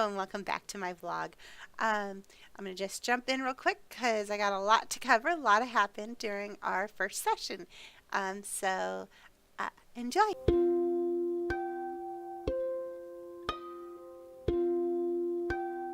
and welcome back to my vlog. I'm going to just jump in real quick because I got a lot to cover. A lot happened during our first session. Enjoy.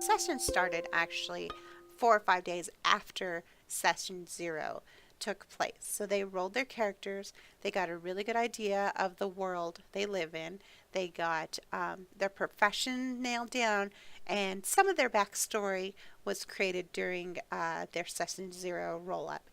Session started actually 4 or 5 days after session 0 took place. So they rolled their characters, they got a really good idea of the world they live in, they got their profession nailed down, and some of their backstory was created during their session 0 roll up.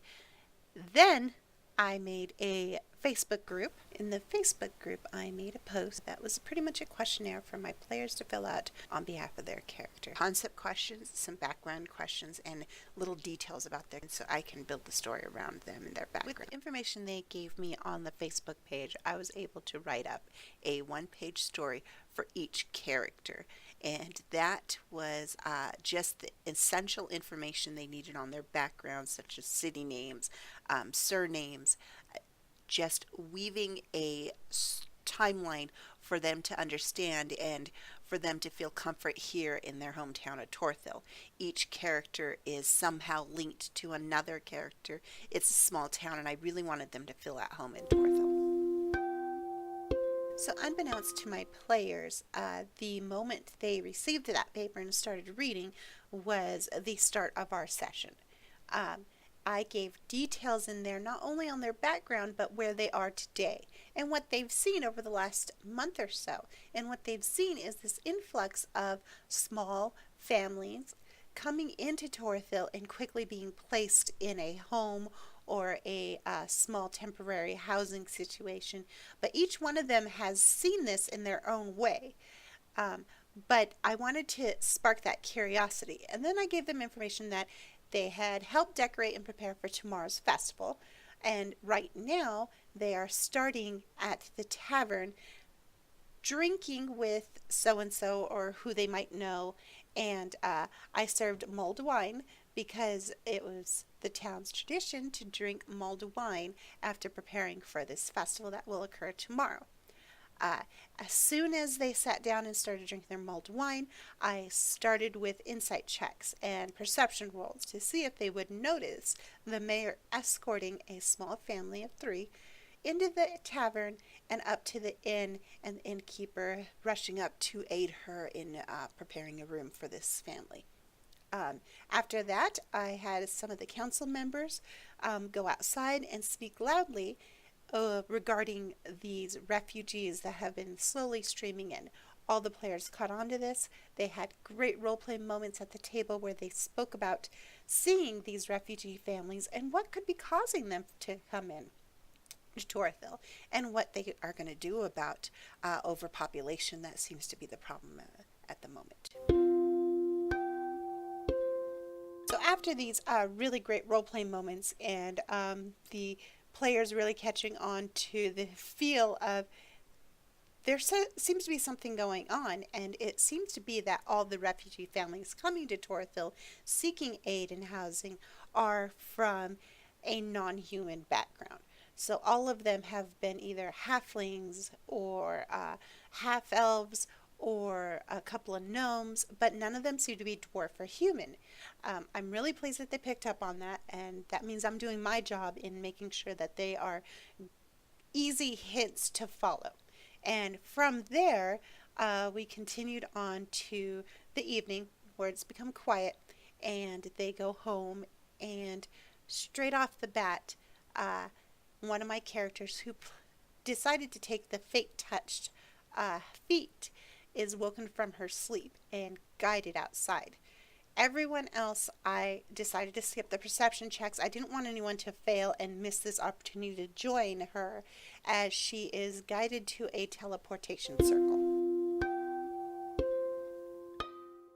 Then I made a Facebook group. In the Facebook group, I made a post that was pretty much a questionnaire for my players to fill out on behalf of their character. Concept questions, some background questions, and little details about them so I can build the story around them and their background. With the information they gave me on the Facebook page, I was able to write up a one-page story for each character. And that was just the essential information they needed on their backgrounds, such as city names, surnames, just weaving a timeline for them to understand and for them to feel comfort here in their hometown of Torthil. Each character is somehow linked to another character. It's a small town, and I really wanted them to feel at home in Torthil. So unbeknownst to my players, the moment they received that paper and started reading was the start of our session. I gave details in there not only on their background but where they are today and what they've seen over the last month or so. And what they've seen is this influx of small families coming into Torthil and quickly being placed in a home or a small temporary housing situation. But each one of them has seen this in their own way. But I wanted to spark that curiosity. And then I gave them information that they had helped decorate and prepare for tomorrow's festival. And right now they are starting at the tavern drinking with so-and-so or who they might know. And I served mulled wine because it was the town's tradition to drink mulled wine after preparing for this festival that will occur tomorrow. As soon as they sat down and started drinking their mulled wine, I started with insight checks and perception rolls to see if they would notice the mayor escorting a small family of 3 into the tavern and up to the inn, and the innkeeper rushing up to aid her in preparing a room for this family. After that, I had some of the council members go outside and speak loudly regarding these refugees that have been slowly streaming in. All the players caught on to this. They had great role-play moments at the table where they spoke about seeing these refugee families and what could be causing them to come in to Torthil and what they are going to do about overpopulation that seems to be the problem at the moment. So after these really great role-play moments and the players really catching on to the feel of there seems to be something going on, and it seems to be that all the refugee families coming to Torthil seeking aid and housing are from a non-human background. So all of them have been either halflings or half-elves or a couple of gnomes, but none of them seem to be dwarf or human. I'm really pleased that they picked up on that, and that means I'm doing my job in making sure that they are easy hints to follow. And from there, we continued on to the evening where it's become quiet, and they go home, and straight off the bat, one of my characters who decided to take the fate-touched feat is woken from her sleep and guided outside. Everyone else, I decided to skip the perception checks. I didn't want anyone to fail and miss this opportunity to join her as she is guided to a teleportation circle.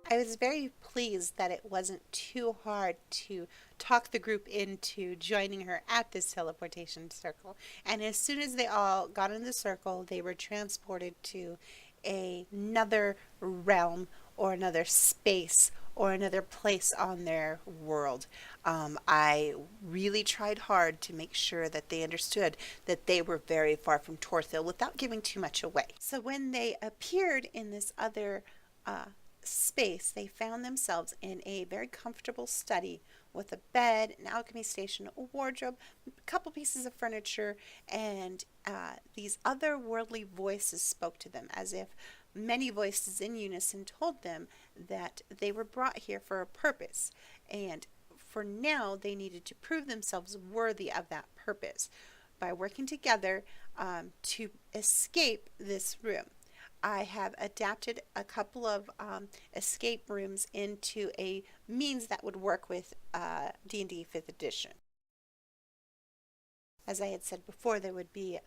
I was very pleased that it wasn't too hard to talk the group into joining her at this teleportation circle. And as soon as they all got in the circle, they were transported to another realm or another space or another place on their world. I really tried hard to make sure that they understood that they were very far from Torthil without giving too much away. So when they appeared in this other space, they found themselves in a very comfortable study with a bed, an alchemy station, a wardrobe, a couple pieces of furniture, and these otherworldly voices spoke to them as if many voices in unison told them that they were brought here for a purpose. And for now, they needed to prove themselves worthy of that purpose by working together to escape this room. I have adapted a couple of escape rooms into a means that would work with D&D 5th edition. As I had said before, there would be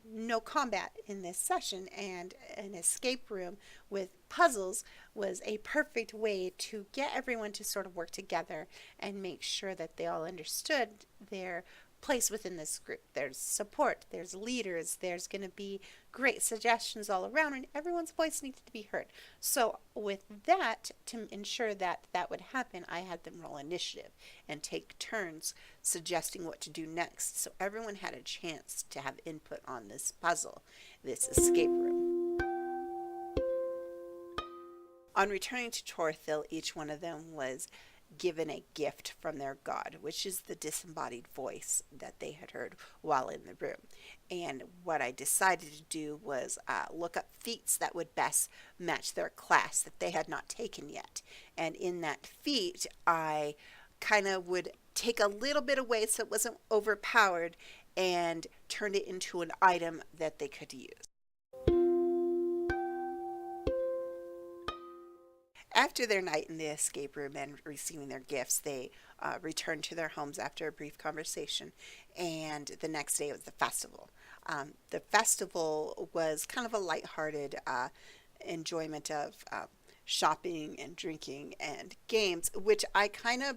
no combat in this session, and an escape room with puzzles was a perfect way to get everyone to sort of work together and make sure that they all understood their place within this group. There's support, there's leaders, there's going to be great suggestions all around, and everyone's voice needed to be heard. So with that, to ensure that that would happen, I had them roll initiative and take turns suggesting what to do next, so everyone had a chance to have input on this puzzle, this escape room. On returning to Torthil, each one of them was given a gift from their god, which is the disembodied voice that they had heard while in the room. And what I decided to do was look up feats that would best match their class that they had not taken yet. And in that feat, I kind of would take a little bit away so it wasn't overpowered and turned it into an item that they could use. After their night in the escape room and receiving their gifts, they returned to their homes after a brief conversation, and the next day was the festival. The festival was kind of a lighthearted enjoyment of shopping and drinking and games, which I kind of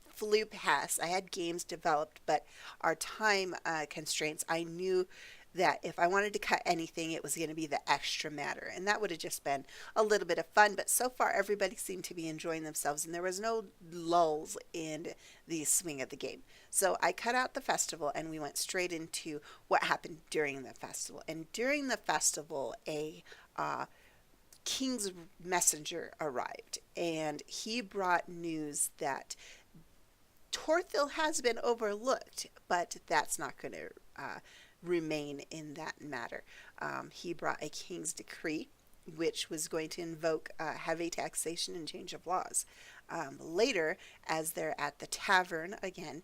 flew past. I had games developed, but our time constraints, I knew that if I wanted to cut anything, it was going to be the extra matter. And that would have just been a little bit of fun. But so far, everybody seemed to be enjoying themselves, and there was no lulls in the swing of the game. So I cut out the festival, and we went straight into what happened during the festival. And during the festival, a king's messenger arrived, and he brought news that Torthil has been overlooked, but that's not going to remain in that matter. He brought a king's decree, which was going to invoke heavy taxation and change of laws. Later, as they're at the tavern again,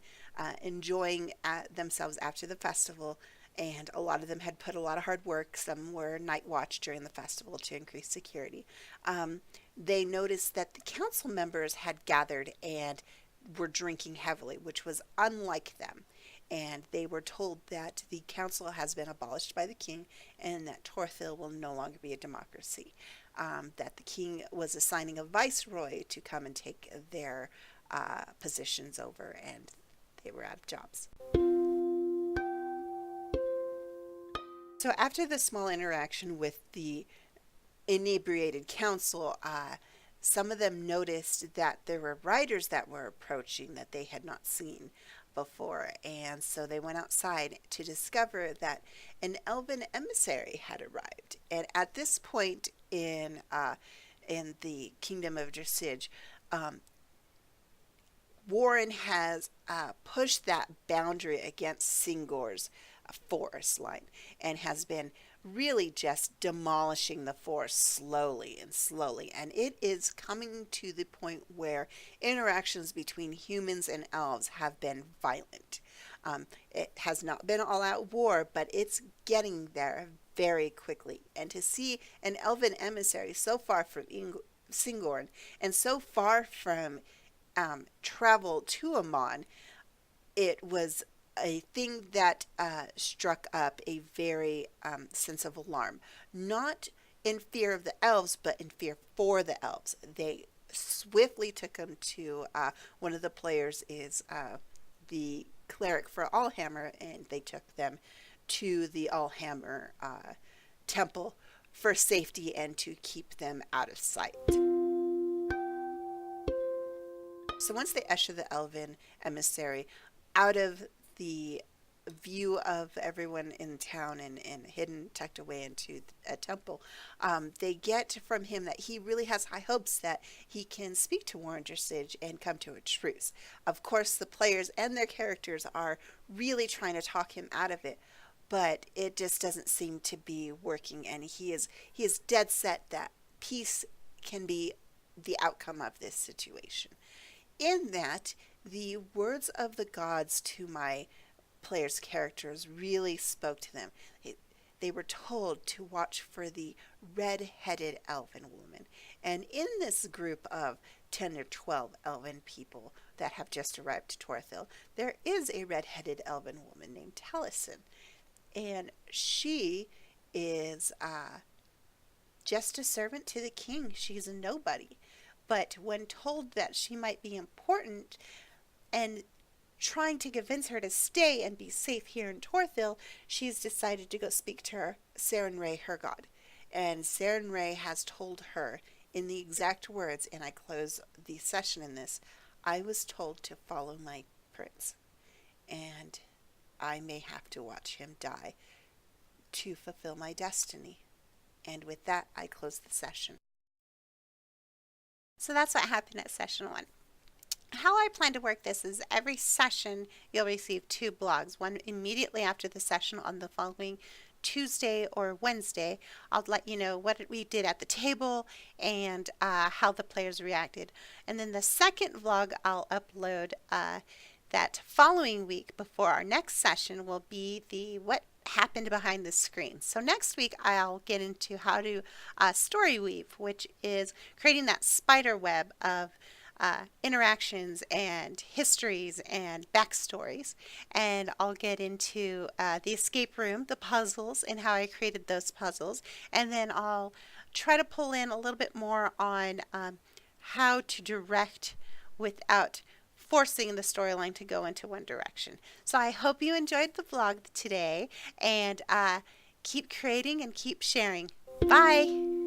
enjoying themselves after the festival, and a lot of them had put a lot of hard work. Some were night watch during the festival to increase security. They noticed that the council members had gathered and were drinking heavily, which was unlike them. And they were told that the council has been abolished by the king and that Torthil will no longer be a democracy. That the king was assigning a viceroy to come and take their positions over, and they were out of jobs. So after the small interaction with the inebriated council, some of them noticed that there were riders that were approaching that they had not seen before, and so they went outside to discover that an elven emissary had arrived. And at this point in the kingdom of Dressage, Warren has pushed that boundary against Singor's forest line and has been really just demolishing the forest slowly, and it is coming to the point where interactions between humans and elves have been violent. It has not been all-out war, but it's getting there very quickly. And to see an elven emissary so far from Singorn and so far from travel to Amon, it was a thing that struck up a very sense of alarm. Not in fear of the elves, but in fear for the elves. They swiftly took him to one of the players is the cleric for Allhammer, and they took them to the Allhammer temple for safety and to keep them out of sight. So once they usher the elven emissary out of the view of everyone in town and hidden, tucked away into a temple, they get from him that he really has high hopes that he can speak to Warren Dressage and come to a truce. Of course, the players and their characters are really trying to talk him out of it, but it just doesn't seem to be working, and he is dead set that peace can be the outcome of this situation. In that, the words of the gods to my players' characters really spoke to them. They were told to watch for the red-headed elven woman. And in this group of 10 or 12 elven people that have just arrived to Torthil, there is a red-headed elven woman named Taliesin. And she is just a servant to the king. She's a nobody. But when told that she might be important and trying to convince her to stay and be safe here in Torthil, she's decided to go speak to her Sarenrae, her god. And Sarenrae has told her in the exact words, and I close the session in this, I was told to follow my prince, and I may have to watch him die to fulfill my destiny. And with that, I close the session. So that's what happened at session 1. How I plan to work this is every session you'll receive 2 blogs, one immediately after the session on the following Tuesday or Wednesday. I'll let you know what we did at the table and how the players reacted. And then the second vlog I'll upload that following week before our next session will be the what happened behind the screen. So next week I'll get into how to story weave, which is creating that spider web of interactions and histories and backstories. And I'll get into the escape room, the puzzles, and how I created those puzzles. And then I'll try to pull in a little bit more on how to direct without forcing the storyline to go into one direction. So I hope you enjoyed the vlog today, and keep creating and keep sharing. Bye!